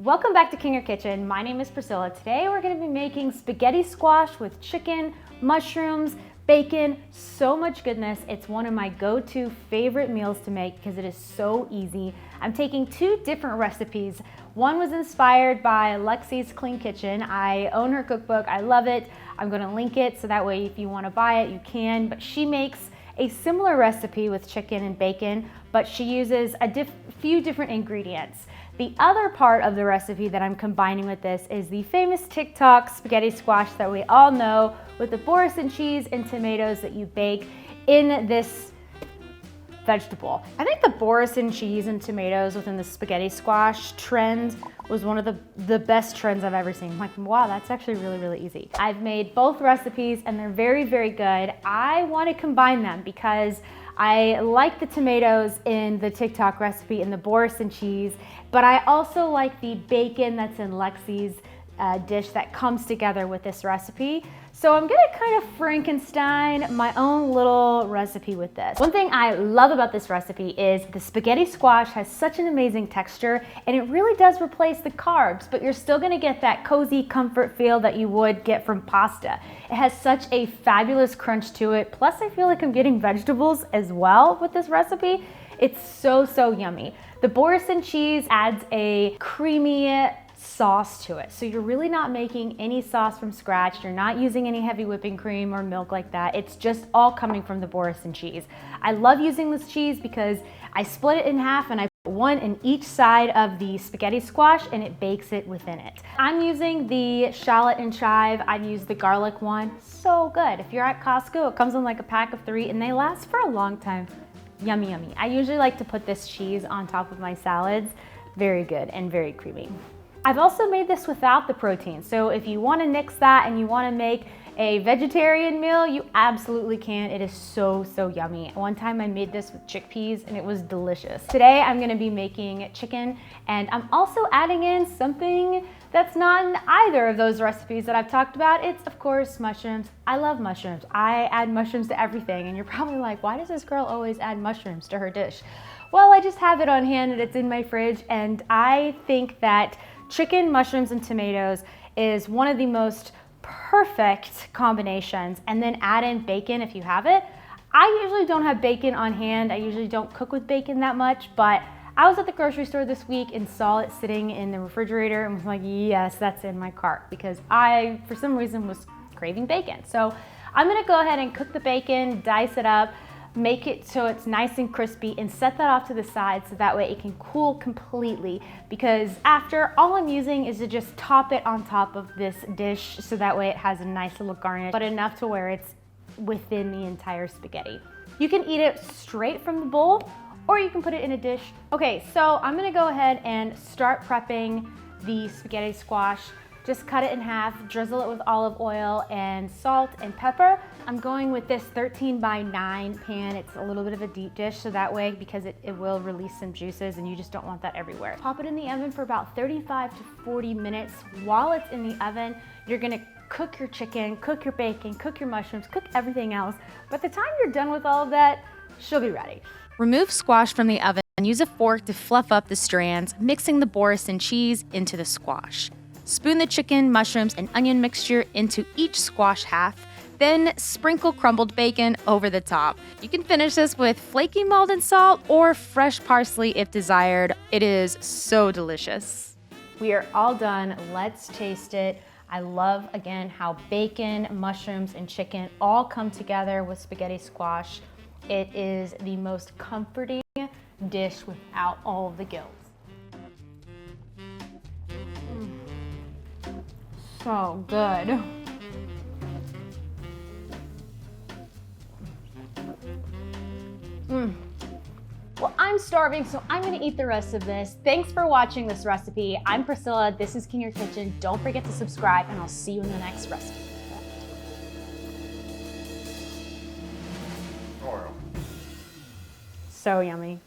Welcome back to King Your Kitchen. My name is Priscilla. Today we're going to be making spaghetti squash with chicken, mushrooms, bacon, so much goodness. It's one of my go-to favorite meals to make because it is so easy. I'm taking two different recipes. One was inspired by Lexi's Clean Kitchen. I own her cookbook. I love it. I'm going to link it so that way if you want to buy it, you can. But she makes a similar recipe with chicken and bacon, but she uses a few different ingredients. The other part of the recipe that I'm combining with this is the famous TikTok spaghetti squash that we all know with the Boursin cheese and tomatoes that you bake in this vegetable. I think the Boursin cheese and tomatoes within the spaghetti squash trend was one of the best trends I've ever seen. I'm like, wow, that's actually really, really easy. I've made both recipes and they're very, very good. I want to combine them because I like the tomatoes in the TikTok recipe and the Boursin cheese, but I also like the bacon that's in Lexi's dish that comes together with this recipe. So I'm gonna kind of Frankenstein my own little recipe with this. One thing I love about this recipe is the spaghetti squash has such an amazing texture and it really does replace the carbs, but you're still gonna get that cozy comfort feel that you would get from pasta. It has such a fabulous crunch to it. Plus I feel like I'm getting vegetables as well with this recipe. It's so, so yummy. The Boursin cheese adds a creamy sauce to it. So you're really not making any sauce from scratch. You're not using any heavy whipping cream or milk like that. It's just all coming from the Boursin cheese. I love using this cheese because I split it in half and I put one in each side of the spaghetti squash and it bakes it within it. I'm using the shallot and chive. I've used the garlic one. So good. If you're at Costco, it comes in like a pack of 3 and they last for a long time. Yummy, yummy. I usually like to put this cheese on top of my salads. Very good and very creamy. I've also made this without the protein. So if you want to nix that and you want to make a vegetarian meal, you absolutely can. It is so, so yummy. One time I made this with chickpeas and it was delicious. Today I'm going to be making chicken and I'm also adding in something that's not in either of those recipes that I've talked about. It's of course mushrooms. I love mushrooms. I add mushrooms to everything and you're probably like, why does this girl always add mushrooms to her dish? Well, I just have it on hand and it's in my fridge and I think that chicken, mushrooms, and tomatoes is one of the most perfect combinations. And then add in bacon if you have it. I usually don't have bacon on hand. I usually don't cook with bacon that much, but I was at the grocery store this week and saw it sitting in the refrigerator and was like, yes, that's in my cart because I, for some reason, was craving bacon. So I'm gonna go ahead and cook the bacon, dice it up, make it so it's nice and crispy and set that off to the side so that way it can cool completely because after all I'm using is to just top it on top of this dish so that way it has a nice little garnish but enough to where it's within the entire spaghetti. You can eat it straight from the bowl or you can put it in a dish. Okay, so I'm gonna go ahead and start prepping the spaghetti squash. Just cut it in half, drizzle it with olive oil and salt and pepper. I'm going with this 13 by 9 pan. It's a little bit of a deep dish, so that way, because it will release some juices and you just don't want that everywhere. Pop it in the oven for about 35 to 40 minutes. While it's in the oven, you're gonna cook your chicken, cook your bacon, cook your mushrooms, cook everything else. By the time you're done with all of that, she'll be ready. Remove squash from the oven and use a fork to fluff up the strands, mixing the Boursin cheese into the squash. Spoon the chicken, mushrooms, and onion mixture into each squash half, then sprinkle crumbled bacon over the top. You can finish this with flaky Maldon salt or fresh parsley if desired. It is so delicious. We are all done. Let's taste it. I love, again, how bacon, mushrooms, and chicken all come together with spaghetti squash. It is the most comforting dish without all of the guilt. So good. Well, I'm starving, so I'm gonna eat the rest of this. Thanks for watching this recipe. I'm Priscilla, this is King Your Kitchen. Don't forget to subscribe, and I'll see you in the next recipe. So yummy.